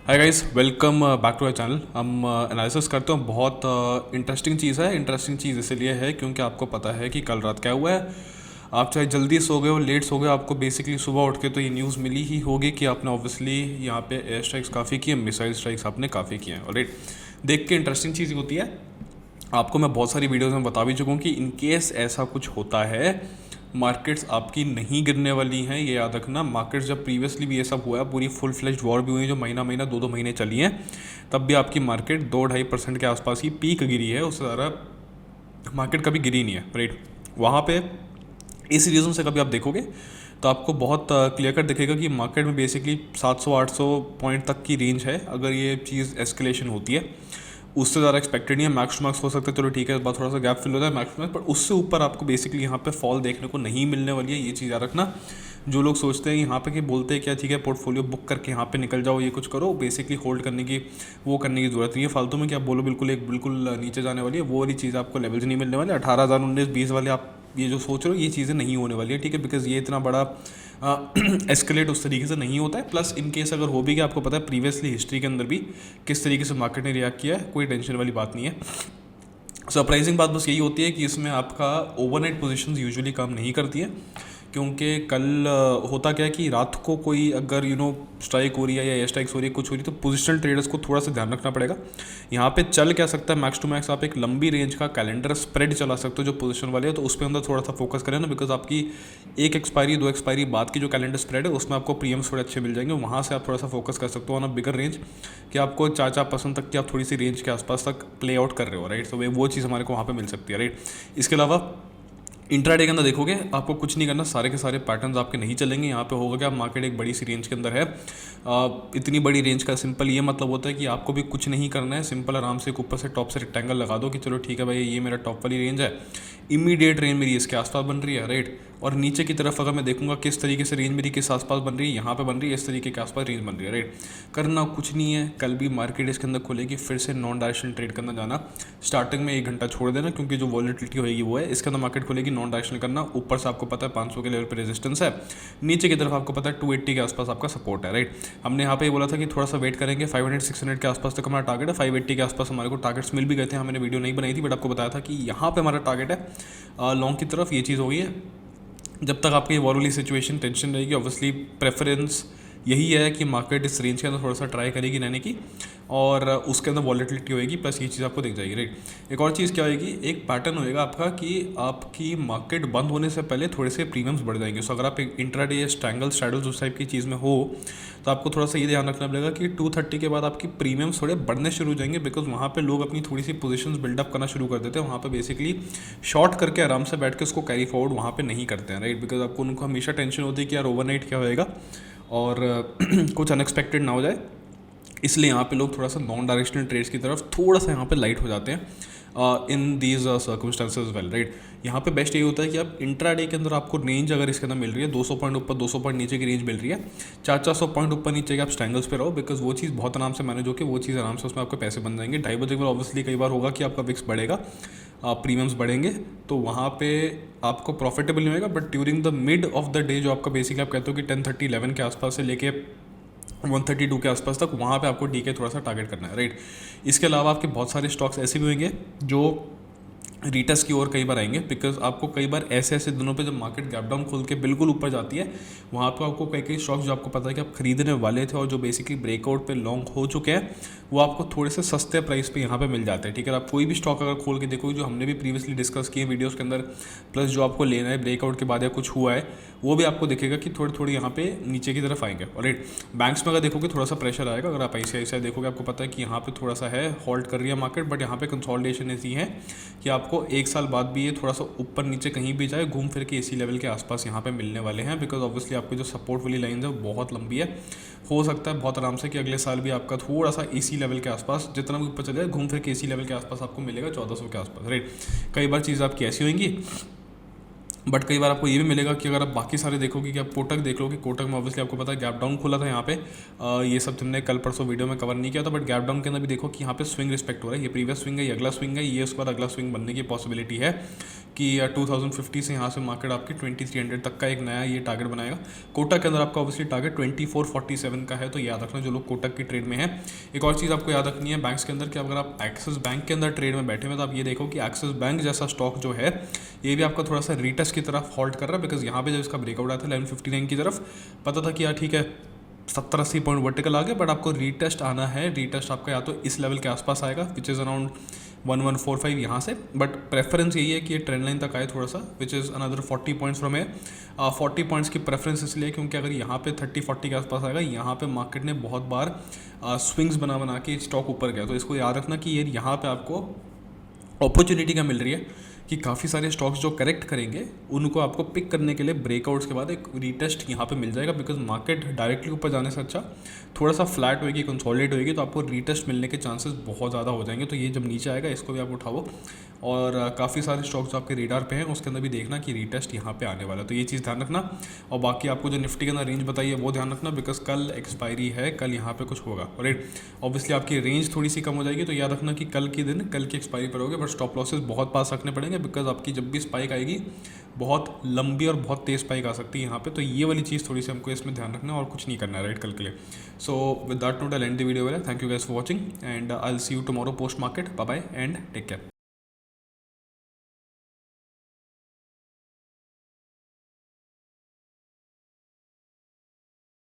Hi guys, welcome back to our channel. हम analysis करते हैं। बहुत इंटरेस्टिंग चीज़ है। इंटरेस्टिंग चीज़ इसलिए है क्योंकि आपको पता है कि कल रात क्या हुआ है। आप चाहे जल्दी सो गए हो, लेट सो गए, आपको बेसिकली सुबह उठ के तो ये न्यूज़ मिली ही होगी कि आपने ऑब्वियसली यहाँ पे एयर स्ट्राइक्स काफ़ी किए, मिसाइल स्ट्राइक्स आपने काफ़ी किए हैं। ऑलराइट, देख के इंटरेस्टिंग चीज़ होती है। आपको मैं बहुत सारी वीडियोस में बता भी चुका हूँ कि इन केस ऐसा कुछ होता है, मार्केट्स आपकी नहीं गिरने वाली हैं, ये याद रखना। मार्केट्स जब प्रीवियसली भी ये सब हुआ है, पूरी फुल फ्लेज्ड वॉर भी हुई है जो महीना महीना 2-2 महीने चली हैं, तब भी आपकी मार्केट 2-2.5% के आसपास ही पीक गिरी है। उससे ज़्यादा मार्केट कभी गिरी नहीं है। राइट, वहाँ पे इस रीज़न से कभी आप देखोगे तो आपको बहुत क्लियर कट दिखेगा कि मार्केट में बेसिकली 700-800 पॉइंट तक की रेंज है। अगर ये चीज़ एस्केलेशन होती है, उससे ज़्यादा एक्सपेक्टेड नहीं है। मैक्स टू मैक्स हो सकता है, चलो ठीक है, इस बार थोड़ा सा गैप फिल होता है मैक्स टू मैक्स, पर उससे ऊपर आपको बेसिकली यहाँ पे फॉल देखने को नहीं मिलने वाली है। ये चीज़ याद रखना। जो लोग सोचते हैं यहाँ पे कि बोलते हैं क्या ठीक है पोर्टफोलियो बुक करके यहाँ पे निकल जाओ, ये कुछ करो, बेसिकली होल्ड करने की वो करने की ज़रूरत नहीं है फालतू में। क्या बोलो, बिल्कुल नीचे जाने वाली है, वो वाली चीज़ आपको लेवल्स नहीं मिलने वाले। 18,000, 19, 20 वाले आप ये जो सोच रहे हो, ये चीज़ें नहीं होने वाली है, ठीक है, बिकॉज ये इतना बड़ा एस्केलेट उस तरीके से नहीं होता है। प्लस इन केस अगर हो भी गया, आपको पता है प्रीवियसली हिस्ट्री के अंदर भी किस तरीके से मार्केट ने रिएक्ट किया है, कोई टेंशन वाली बात नहीं है। सरप्राइजिंग बात बस यही होती है कि इसमें आपका ओवरनाइट पोजीशंस यूजुअली काम नहीं करती है, क्योंकि कल होता क्या है कि रात को कोई अगर स्ट्राइक हो रही है या एयर स्ट्राइक्स हो रही है, कुछ हो रही है, तो पोजिशनल ट्रेडर्स को थोड़ा सा ध्यान रखना पड़ेगा। यहाँ पे चल क्या सकता है, मैक्स टू मैक्स आप एक लंबी रेंज का कैलेंडर स्प्रेड चला सकते हो जो पोजीशन वाले है, तो उस पर अंदर थोड़ा सा फोकस करें ना, बिकॉज आपकी एक एक्सपायरी 2 एक्सपायरी बाद की जो कैलेंडर स्प्रेड है उसमें आपको प्रीमियम्स थोड़े अच्छे मिल जाएंगे। वहाँ से आप थोड़ा सा फोकस कर सकते हो ऑन अ बिगर रेंज, कि आपको 4-4% तक की आप थोड़ी सी रेंज के आसपास तक प्ले आउट कर रहे हो। राइट, तो वो चीज़ हमारे को वहाँ पे मिल सकती है। राइट, इसके अलावा इंट्राडे के अंदर देखोगे आपको कुछ नहीं करना, सारे के सारे पैटर्न्स आपके नहीं चलेंगे। यहाँ पे होगा क्या, मार्केट एक बड़ी सी रेंज के अंदर है। इतनी बड़ी रेंज का सिंपल ये मतलब होता है कि आपको भी कुछ नहीं करना है, सिंपल आराम से एक ऊपर से टॉप से रेक्टेंगल लगा दो कि चलो ठीक है भाई, ये मेरा टॉप वाली रेंज है, इमीडिएट रेंज मेरी इसके आसपास बन रही है। राइट, और नीचे की तरफ अगर मैं देखूंगा किस तरीके से रेंज मेरी किस आसपास बन रही है, यहाँ पे बन रही है, इस तरीके के आसपास रेंज बन रही है। राइट, करना कुछ नहीं है। कल भी मार्केट इसके अंदर खुलेगी, फिर से नॉन डायरेक्शनल ट्रेड करना जाना, स्टार्टिंग में 1 घंटा छोड़ देना, क्योंकि जो वॉलेटिलिटी होगी वो है। इसके अंदर मार्केट खुलेगी, नॉन डायरेक्शनल करना, ऊपर से आपको पता है 500 के लेवल पर रेजिस्टेंस है, नीचे की तरफ आपको पता है 280 के आसपास आपका सपोर्ट है। राइट, हमने यहाँ पे बोला था कि थोड़ा सा वेट करेंगे, 500-600 के आसपास तक हमारा टारगेट है। 580 के आसपास हमारे को टारगेट्स मिल भी गए थे, हमने वीडियो नहीं बनाई थी, बट आपको बताया था कि यहाँ पे हमारा टारगेट है लॉन्ग की तरफ। ये चीज़ हो गई है। जब तक आपकी वॉर वाली सिचुएशन टेंशन रहेगी, ऑब्वियसली प्रेफरेंस यही है कि मार्केट इस रेंज के अंदर थोड़ा सा ट्राई करेगी रहने की, और उसके अंदर वॉलेटिलिटी होएगी, प्लस ये चीज़ आपको दिख जाएगी। राइट, एक और चीज़ क्या होएगी, एक पैटर्न होएगा आपका कि आपकी मार्केट बंद होने से पहले थोड़े से प्रीमियम्स बढ़ जाएंगे। सो अगर आप एक इंट्राडे या स्ट्रैंगल स्ट्रैडल्स उस टाइप की चीज़ में हो, तो आपको थोड़ा सा ये ध्यान रखना पड़ेगा कि 230 के बाद आपकी प्रीमियम्स थोड़े बढ़ने शुरू हो जाएंगे, बिकॉज वहाँ पे लोग अपनी थोड़ी सी पोजीशंस बिल्डअप करना शुरू कर देते हैं। वहाँ पे बेसिकली शॉर्ट करके आराम से बैठ के उसको कैरी फॉरवर्ड वहाँ पे नहीं करते हैं। राइट, बिकॉज आपको उनको हमेशा टेंशन होती है कि यार ओवरनाइट क्या होएगा और कुछ अनएक्सपेक्टेड ना हो जाए, इसलिए यहाँ पे लोग थोड़ा सा नॉन डायरेक्शनल ट्रेड्स की तरफ थोड़ा सा यहाँ पे लाइट हो जाते हैं in these circumstances well. Right, यहाँ पे बेस्ट यही होता है कि आप इंट्राडे के अंदर आपको रेंज अगर इसके अंदर मिल रही है 200 पॉइंट ऊपर 200 पॉइंट नीचे की रेंज मिल रही है, 400-400 पॉइंट ऊपर नीचे के आप स्ट्रैंगल्स पे रहो, बिकॉज वो चीज़ बहुत आराम से मैनेज होकर वो चीज़ आराम से उसमें आपके पैसे बन जाएंगे। 2:30 बजे ऑब्वियसली कई बार होगा कि आपका विक्स बढ़ेगा, प्रीमियम्स बढ़ेंगे, तो वहाँ पे आपको प्रॉफिटेबल नहीं होगा। But during the mid of the day, जो आपका बेसिकली आप कहते हो कि 10:30-11 के आसपास से लेके 132 के आसपास तक, वहाँ पे आपको डीके थोड़ा सा टारगेट करना है। राइट, इसके अलावा आपके बहुत सारे स्टॉक्स ऐसे भी होंगे जो रिटेस्ट की ओर कई बार आएंगे, बिकॉज आपको कई बार ऐसे ऐसे दिनों पे जब मार्केट गैप डाउन खोल के बिल्कुल ऊपर जाती है, वहाँ पर आपको कई कई स्टॉक्स जो आपको पता है कि आप खरीदने वाले थे और जो बेसिकली ब्रेकआउट पे लॉन्ग हो चुके हैं, वो आपको थोड़े से सस्ते प्राइस पे यहाँ पे मिल जाते हैं। ठीक है, आप कोई भी स्टॉक अगर खोल के देखोगे, जो हमने भी प्रीवियसली डिस्कस किए वीडियोज़ के अंदर, प्लस जो आपको लेना है ब्रेकआउट के बाद या कुछ हुआ है, वो भी आपको दिखेगा कि थोड़ी थोड़ी यहाँ पे नीचे की तरफ आएंगे। और राइट, बैंक्स में अगर देखोगे थोड़ा सा प्रेशर आएगा। अगर आप ICICI देखोगे, आपको पता है कि यहाँ पे थोड़ा सा है, होल्ड कर रही है मार्केट, बट यहाँ पे कंसोलिडेशन ऐसी है कि आपको 1 साल बाद भी ये थोड़ा सा ऊपर नीचे कहीं भी जाए, घूम फिर के इसी लेवल के आसपास यहाँ पे मिलने वाले हैं, बिकॉज ऑब्वियसली आपकी जो सपोर्ट वाली लाइन है वो बहुत लंबी है। हो सकता है बहुत आराम से कि अगले साल भी आपका थोड़ा सा इसी लेवल के आसपास, जितना भी ऊपर चले जाए, घूम फिर के इसी लेवल के आसपास आपको मिलेगा, 1400 के आसपास। राइट, कई बार चीज़ आपकी ऐसी होंगी, बट कई बार आपको ये भी मिलेगा कि अगर आप बाकी सारे देखोगे, कि आप कोटक देख लो, कि कोटक में ऑब्वियसली आपको पता है गैप डाउन खुला था यहाँ पे। ये सब तुमने कल परसों वीडियो में कवर नहीं किया था, बट गैप डाउन के अंदर भी देखो कि यहाँ पे स्विंग रिस्पेक्ट हो रहा है। ये प्रीवियस स्विंग है, ये अगला स्विंग है, ये उसके बाद अगला स्विंग बनने की पॉसिबिलिटी है, कि 2050 से यहाँ से मार्केट आपकी 2300 तक का एक नया ये टारगेट बनाएगा। कोटक के अंदर आपका ऑब्वियसली टारगेट 2447 का है, तो याद रखना जो लोग कोटक की ट्रेड में है। एक और चीज़ आपको याद रखनी है बैंक्स के अंदर कि अगर आप एक्सिस बैंक के अंदर ट्रेड में बैठे हुए तो आप ये देखो कि एक्सिस बैंक जैसा स्टॉक जो है ये भी आपका थोड़ा सा रीटेस्ट की तरफ हॉल्ट कर रहा है, बिकॉज यहाँ पे जब इसका ब्रेकआउट आया था 1159 की तरफ पता था कि यार ठीक है 70-80 पॉइंट वर्टिकल आ गया, बट आपको रीटेस्ट आना है। रीटेस्ट आपका या तो इस लेवल के आसपास आएगा विच इज़ अराउंड 1145 यहाँ से, बट प्रेफरेंस यही है कि ये ट्रेंड लाइन तक आए थोड़ा सा, which is another 40 points from है। 40 पॉइंट्स की प्रेफरेंस इसलिए क्योंकि अगर यहाँ पे 30-40 के आसपास आएगा, यहाँ पे मार्केट ने बहुत बार स्विंग्स बना के स्टॉक ऊपर गया, तो इसको याद रखना कि ये यहाँ पे आपको अपॉर्चुनिटी क्या मिल रही है कि काफ़ी सारे स्टॉक्स जो करेक्ट करेंगे उनको आपको पिक करने के लिए ब्रेकआउट्स के बाद एक रीटेस्ट यहाँ पे मिल जाएगा, बिकॉज मार्केट डायरेक्टली ऊपर जाने से अच्छा थोड़ा सा फ्लैट होएगी, कंसोलिडेट होएगी, तो आपको रीटेस्ट मिलने के चांसेस बहुत ज़्यादा हो जाएंगे। तो ये जब नीचे आएगा इसको भी आप उठाओ, और काफ़ी सारे स्टॉक्स जो आपके रेडार पे हैं उसके अंदर भी देखना कि रीटेस्ट यहाँ पे आने वाला है, तो ये चीज़ ध्यान रखना। और बाकी आपको जो निफ्टी के अंदर रेंज बताई है वो ध्यान रखना, बिकॉज कल एक्सपायरी है, कल यहाँ पे कुछ होगा, राइट। ऑब्वियसली आपकी रेंज थोड़ी सी कम हो जाएगी, तो याद रखना कि कल के दिन कल की एक्सपायरी पर होगे, बट स्टॉप लॉसेस बहुत पास रखने पड़ेंगे, बिकॉज आपकी जब भी स्पाइक आएगी बहुत लंबी और बहुत तेज स्पाइक आ सकती है यहाँ पे, तो ये वाली चीज़ थोड़ी सी हमको इसमें ध्यान रखना है और कुछ नहीं करना है, राइट, कल के लिए। So with that note I end the video. Thank you guys for watching and I will see you tomorrow post market. Bye bye and take care.